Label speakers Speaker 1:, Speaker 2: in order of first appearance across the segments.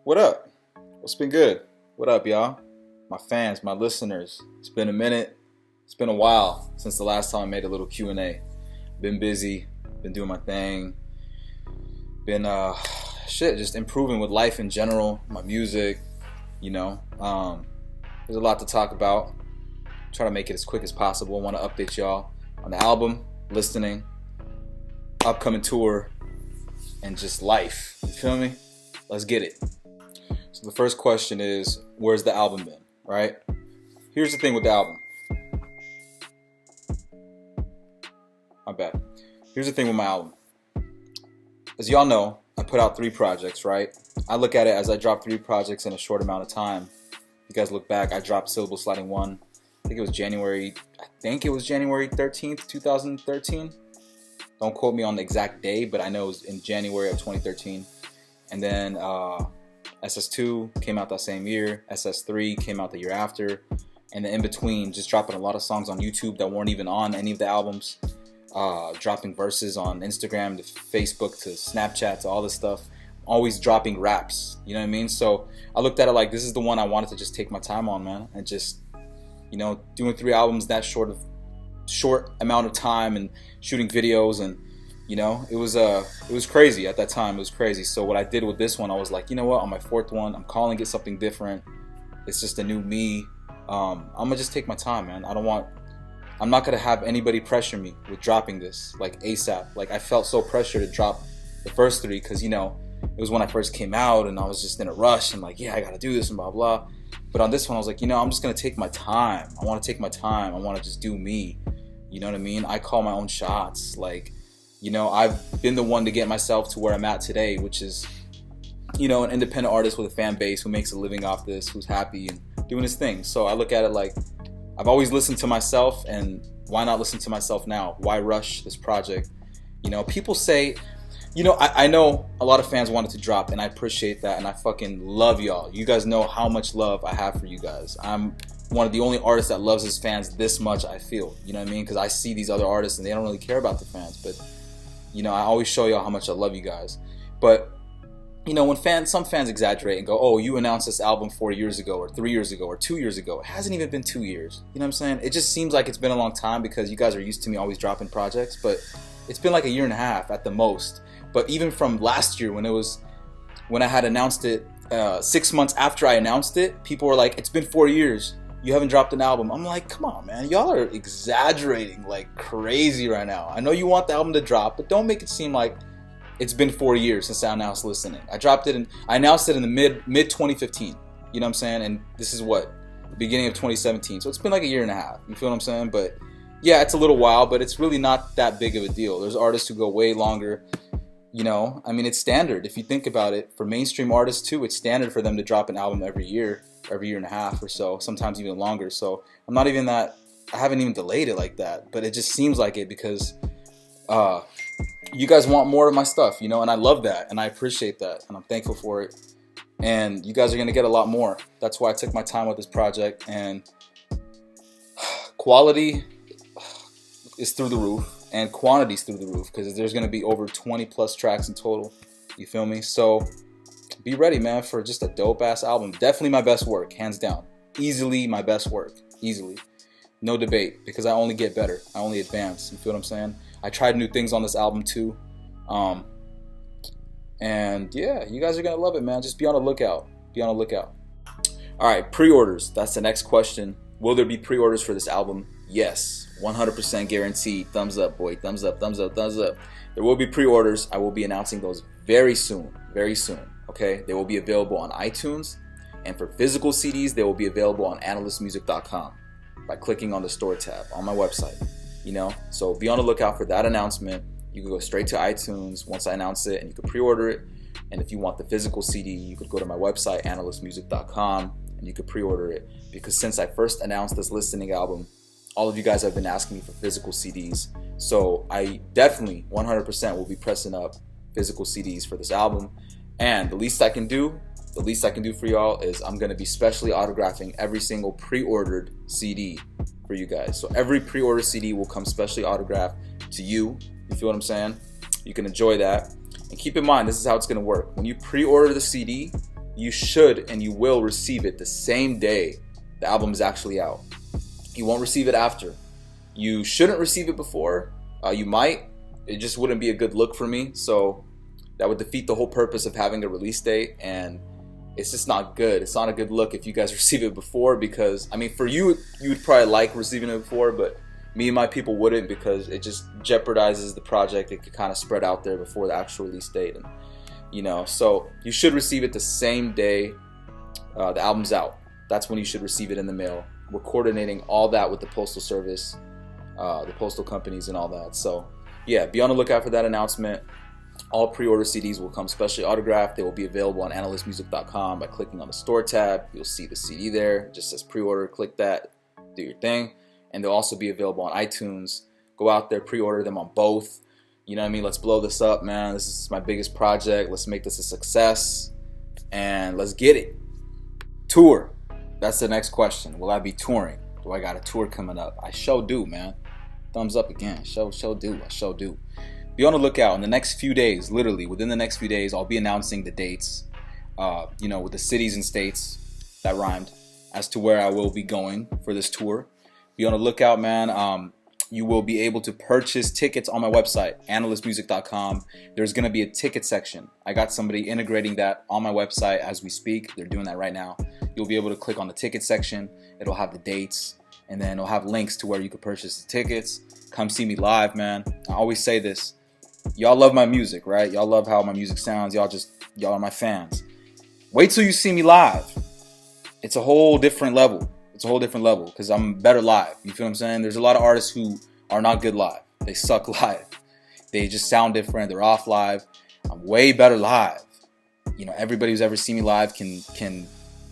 Speaker 1: What up? What's been good? What up, y'all? My fans, my listeners. It's been a minute. It's been a while since the last time I made a little Q&A. Been busy. Been doing my thing. Been just improving with life in general. My music. There's a lot to talk about. Try to make it as quick as possible. I want to update y'all on the album, LYSTening, upcoming tour, and just life. You feel me? Let's get it. So the first question is, where's the album been, right? Here's the thing with the album. My bad. Here's the thing with my album. As y'all know, I put out 3 projects, right? I look at it as I dropped 3 projects in a short amount of time. If you guys look back, I dropped Syllable Sliding 1. I think it was January 13th, 2013. Don't quote me on the exact day, but I know it was in January of 2013. And then SS2 came out that same year. SS3 came out the year after. And then in between, just dropping a lot of songs on YouTube that weren't even on any of the albums. Dropping verses on Instagram to Facebook to Snapchat to all this stuff. Always dropping raps, you know what I mean? So I looked at it like, this is the one I wanted to just take my time on, man. And just, doing 3 albums that short amount of time and shooting videos, and it was crazy at that time. It was crazy. So what I did with this one, I was like, you know what, on my 4th one, I'm calling it something different. It's just a new me. I'm gonna just take my time, man. I'm not gonna have anybody pressure me with dropping this like ASAP. Like, I felt so pressured to drop the first 3 because it was when I first came out and I was just in a rush and like, yeah, I gotta do this and blah blah. But on this one I was like, I'm just gonna take my time. I want to take my time. I want to just do me. You know what I mean? I call my own shots. Like, I've been the one to get myself to where I'm at today, which is, an independent artist with a fan base who makes a living off this, who's happy and doing his thing. So I look at it like, I've always listened to myself, and why not listen to myself now? Why rush this project? People say, I know a lot of fans wanted to drop, and I appreciate that, and I fucking love y'all. You guys know how much love I have for you guys. I'm one of the only artists that loves his fans this much, I feel. You know what I mean? Because I see these other artists, and they don't really care about the fans. But, I always show y'all how much I love you guys. But, when some fans exaggerate and go, oh, you announced this album 4 years ago, or 3 years ago, or 2 years ago. It hasn't even been 2 years. You know what I'm saying? It just seems like it's been a long time because you guys are used to me always dropping projects. But it's been like a year and a half at the most. But even from last year when I had announced it, 6 months after I announced it, people were like, it's been 4 years. You haven't dropped an album. I'm like, come on, man. Y'all are exaggerating like crazy right now. I know you want the album to drop, but don't make it seem like it's been 4 years since I announced LYSTening. I announced it in the mid 2015. You know what I'm saying? And this is the beginning of 2017. So it's been like a year and a half. You feel what I'm saying? But yeah, it's a little while, but it's really not that big of a deal. There's artists who go way longer. It's standard. If you think about it, for mainstream artists too, it's standard for them to drop an album every year and a half or so, sometimes even longer. So I haven't even delayed it like that, but it just seems like it because you guys want more of my stuff, and I love that, and I appreciate that, and I'm thankful for it, and you guys are going to get a lot more. That's why I took my time with this project, and quality is through the roof. And quantity's through the roof because there's going to be over 20 plus tracks in total. You feel me? So be ready, man, for just a dope ass album. Definitely my best work, hands down. Easily my best work. Easily. No debate, because I only get better. I only advance. You feel what I'm saying? I tried new things on this album too. And yeah, you guys are going to love it, man. Just be on the lookout. Be on the lookout. All right, pre-orders. That's the next question. Will there be pre-orders for this album? Yes. 100% guaranteed. Thumbs up, boy. Thumbs up, thumbs up, thumbs up. There will be pre-orders. I will be announcing those very soon. Very soon. Okay? They will be available on iTunes. And for physical CDs, they will be available on AnilystMusic.com by clicking on the store tab on my website. So be on the lookout for that announcement. You can go straight to iTunes once I announce it, and you can pre-order it. And if you want the physical CD, you could go to my website, AnilystMusic.com, and you could pre-order it. Because since I first announced this LYSTening album, all of you guys have been asking me for physical CDs. So I definitely 100% will be pressing up physical CDs for this album. And the least I can do for y'all is I'm going to be specially autographing every single pre-ordered CD for you guys. So every pre-order CD will come specially autographed to you. You feel what I'm saying? You can enjoy that. And keep in mind, this is how it's going to work. When you pre-order the CD, you should and you will receive it the same day the album is actually out. You won't receive it after. You shouldn't receive it before. You might. It just wouldn't be a good look for me. So that would defeat the whole purpose of having a release date, and it's just not good. It's not a good look if you guys receive it before, because I mean, for you, you would probably like receiving it before, but me and my people wouldn't, because it just jeopardizes the project. It could kind of spread out there before the actual release date, and you know, so you should receive it the same day the album's out. That's when you should receive it in the mail. We're coordinating all that with the postal service, the postal companies and all that. So yeah, be on the lookout for that announcement. All pre-order CDs will come specially autographed. They will be available on AnilystMusic.com by clicking on the store tab. You'll see the CD there. It just says pre-order. Click that. Do your thing. And they'll also be available on iTunes. Go out there, pre-order them on both. You know what I mean? Let's blow this up, man. This is my biggest project. Let's make this a success. And let's get it. Tour. That's the next question. Will I be touring? Do I got a tour coming up? I sure do, man. Thumbs up again. Sure do. I sure do. Be on the lookout. In the next few days, literally within the next few days, I'll be announcing the dates, you know, with the cities and states, that rhymed, as to where I will be going for this tour. Be on the lookout, man. You will be able to purchase tickets on my website, AnilystMusic.com. There's going to be a ticket section. I got somebody integrating that on my website as we speak. They're doing that right now. You'll be able to click on the ticket section. It'll have the dates, and then it'll have links to where you can purchase the tickets. Come see me live, man. I always say this. Y'all love my music, right? Y'all love how my music sounds. Y'all are my fans. Wait till you see me live. It's a whole different level. It's a whole different level, because I'm better live. You feel what I'm saying? There's a lot of artists who are not good live. They suck live. They just sound different. They're off live. I'm way better live. You know, everybody who's ever seen me live can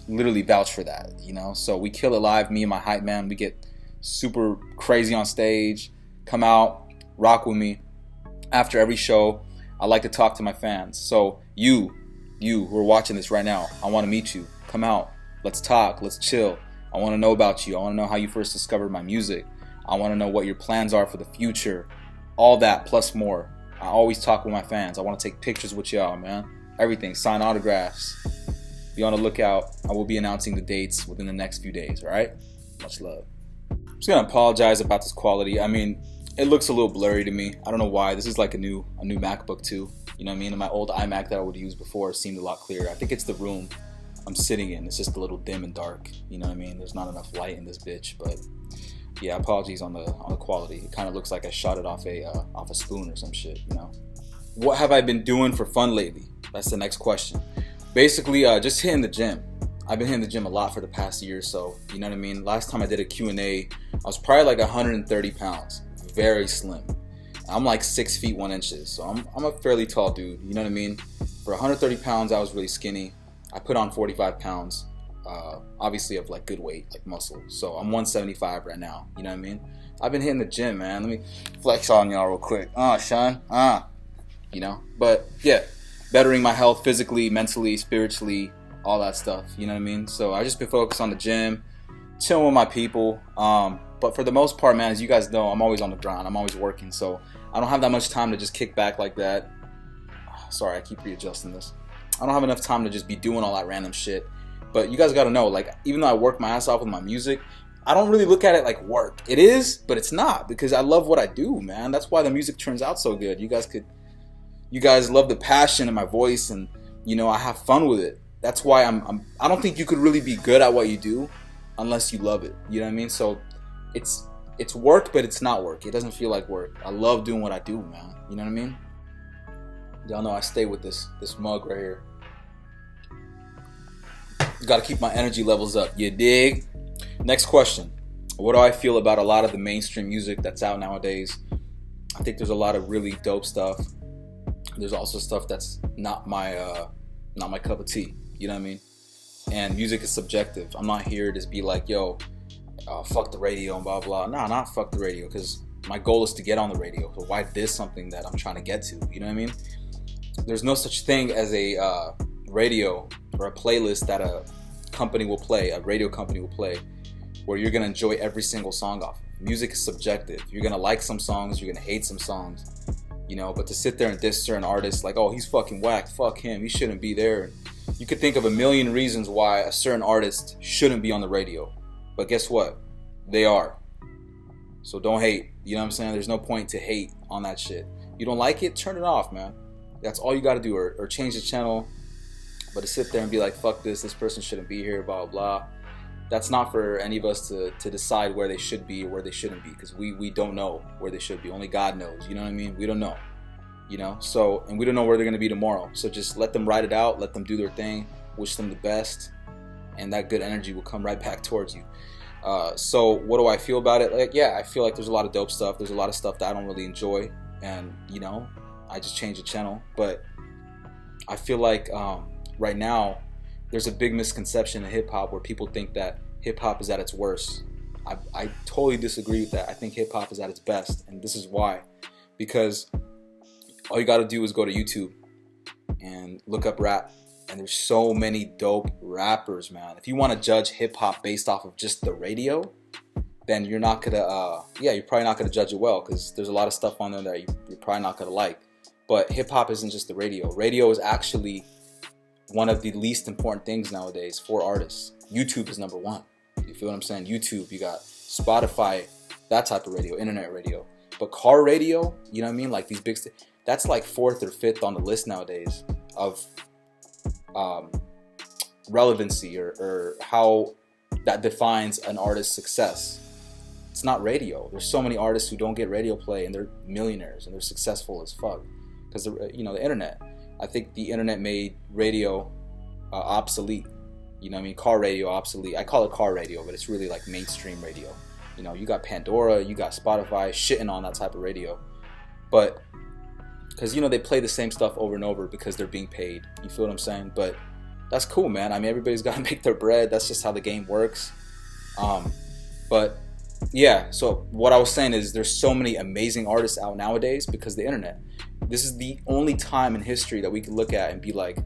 Speaker 1: literally vouch for that, you know? So we kill it live, me and my hype man. We get super crazy on stage. Come out, rock with me. After every show, I like to talk to my fans. So you who are watching this right now, I want to meet you. Come out. Let's talk. Let's chill. I want to know about you. I want to know how you first discovered my music. I want to know what your plans are for the future. All that plus more. I always talk with my fans. I want to take pictures with y'all, man. Everything. Sign autographs. Be on the lookout. I will be announcing the dates within the next few days, all right? Much love. I'm just going to apologize about this quality. I mean, it looks a little blurry to me. I don't know why. This is like a new MacBook too. You know what I mean? And my old iMac that I would use before seemed a lot clearer. I think it's the room I'm sitting in. It's just a little dim and dark. You know what I mean? There's not enough light in this bitch. But yeah, apologies on the quality. It kind of looks like I shot it off a spoon or some shit. You know? What have I been doing for fun lately? That's the next question. Basically, just hitting the gym. I've been hitting the gym a lot for the past year or so. You know what I mean? Last time I did a Q&A, I was probably like 130 pounds. Very slim. I'm like 6 feet 1 inch, so I'm a fairly tall dude. You know what I mean? For 130 pounds, I was really skinny. I put on 45 pounds, obviously of like good weight, like muscle. So I'm 175 right now. You know what I mean? I've been hitting the gym, man. Let me flex on y'all real quick. Sean. You know? But yeah, bettering my health physically, mentally, spiritually, all that stuff. You know what I mean? So I just been focused on the gym, chilling with my people. But for the most part, man, as you guys know, I'm always on the grind. I'm always working, so I don't have that much time to just kick back like that. Sorry, I keep readjusting this. I don't have enough time to just be doing all that random shit. But you guys gotta know, like, even though I work my ass off with my music, I don't really look at it like work. It is, but it's not, because I love what I do, man. That's why the music turns out so good. You guys love the passion in my voice, and you know, I have fun with it. That's why I don't think you could really be good at what you do unless you love it. You know what I mean? So it's work, but it's not work. It doesn't feel like work. I love doing what I do, man. You know what I mean? Y'all know I stay with this mug right here. Got to keep my energy levels up. You dig? Next question. What do I feel about a lot of the mainstream music that's out nowadays? I think there's a lot of really dope stuff. There's also stuff that's not my cup of tea. You know what I mean? And music is subjective. I'm not here to be like, yo, fuck the radio and blah blah. Nah, not fuck the radio, because my goal is to get on the radio. So why diss something that I'm trying to get to? You know what I mean? There's no such thing as a radio or a playlist that a company will play, a radio company will play, where you're gonna enjoy every single song off. Music is subjective. You're gonna like some songs, you're gonna hate some songs, you know. But to sit there and diss certain artists like, oh, he's fucking whack, fuck him, he shouldn't be there, You could think of a million reasons why a certain artist shouldn't be on the radio, but guess what? They are. So don't hate. You know what I'm saying? There's no point to hate on that shit. You don't like it? Turn it off, man. That's all you got to do, or change the channel. But to sit there and be like, fuck this person shouldn't be here, blah, blah. That's not for any of us to decide where they should be or where they shouldn't be, because we don't know where they should be. Only God knows, you know what I mean? We don't know, you know? So, and we don't know where they're going to be tomorrow. So just let them ride it out, let them do their thing, wish them the best, and that good energy will come right back towards you. So what do I feel about it? Like, yeah, I feel like there's a lot of dope stuff. There's a lot of stuff that I don't really enjoy, and, you know, I just changed the channel. But I feel like right now there's a big misconception in hip-hop where people think that hip-hop is at its worst. I totally disagree with that. I think hip-hop is at its best, and this is why. Because all you gotta do is go to YouTube and look up rap, and there's so many dope rappers, man. If you want to judge hip-hop based off of just the radio, then you're not gonna, you're probably not gonna judge it well, because there's a lot of stuff on there that you're probably not gonna like. But hip-hop isn't just the radio. Radio is actually one of the least important things nowadays for artists. YouTube is number one. You feel what I'm saying? YouTube, you got Spotify, that type of radio, internet radio. But car radio, you know what I mean? Like these big, that's like 4th or 5th on the list nowadays of relevancy or how that defines an artist's success. It's not radio. There's so many artists who don't get radio play and they're millionaires and they're successful as fuck because you know, the internet. I think the internet made radio obsolete. You know what I mean? Car radio obsolete. I call it car radio, but it's really like mainstream radio. You know, you got Pandora, you got Spotify shitting on that type of radio. But because, you know, they play the same stuff over and over because they're being paid. You feel what I'm saying? But that's cool, man. I mean, everybody's got to make their bread. That's just how the game works. But yeah, so what I was saying is there's so many amazing artists out nowadays because of the internet. This is the only time in history that we can look at and be like,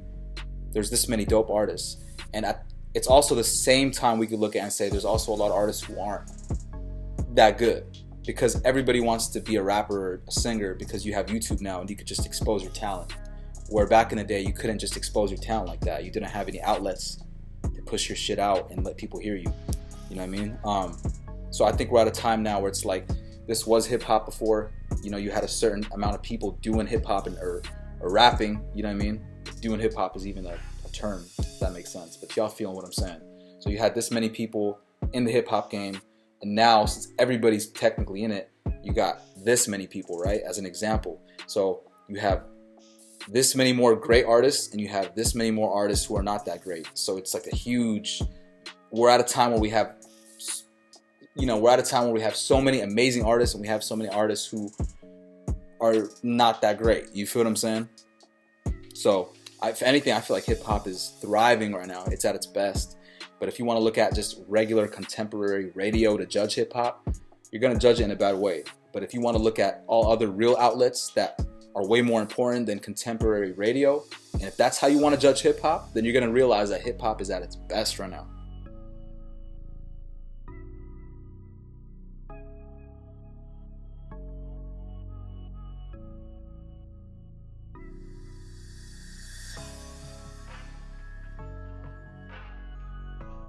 Speaker 1: there's this many dope artists. And it's also the same time we could look at and say there's also a lot of artists who aren't that good, because everybody wants to be a rapper or a singer because you have YouTube now and you could just expose your talent. Where back in the day, you couldn't just expose your talent like that. You didn't have any outlets to push your shit out and let people hear you. You know what I mean? So I think we're at a time now where it's like, this was hip hop before. You know, you had a certain amount of people doing hip hop or rapping. You know what I mean? Doing hip hop is even a term, if that makes sense. But y'all feeling what I'm saying? So you had this many people in the hip hop game, and now since everybody's technically in it, you got this many people, right? As an example. So you have this many more great artists, and you have this many more artists who are not that great. So it's like a huge. We're at a time where we have. You know, we're at a time where we have so many amazing artists and we have so many artists who are not that great. You feel what I'm saying? So, if anything, I feel like hip hop is thriving right now. It's at its best. But if you want to look at just regular contemporary radio to judge hip hop, you're going to judge it in a bad way. But if you want to look at all other real outlets that are way more important than contemporary radio, and if that's how you want to judge hip hop, then you're going to realize that hip hop is at its best right now.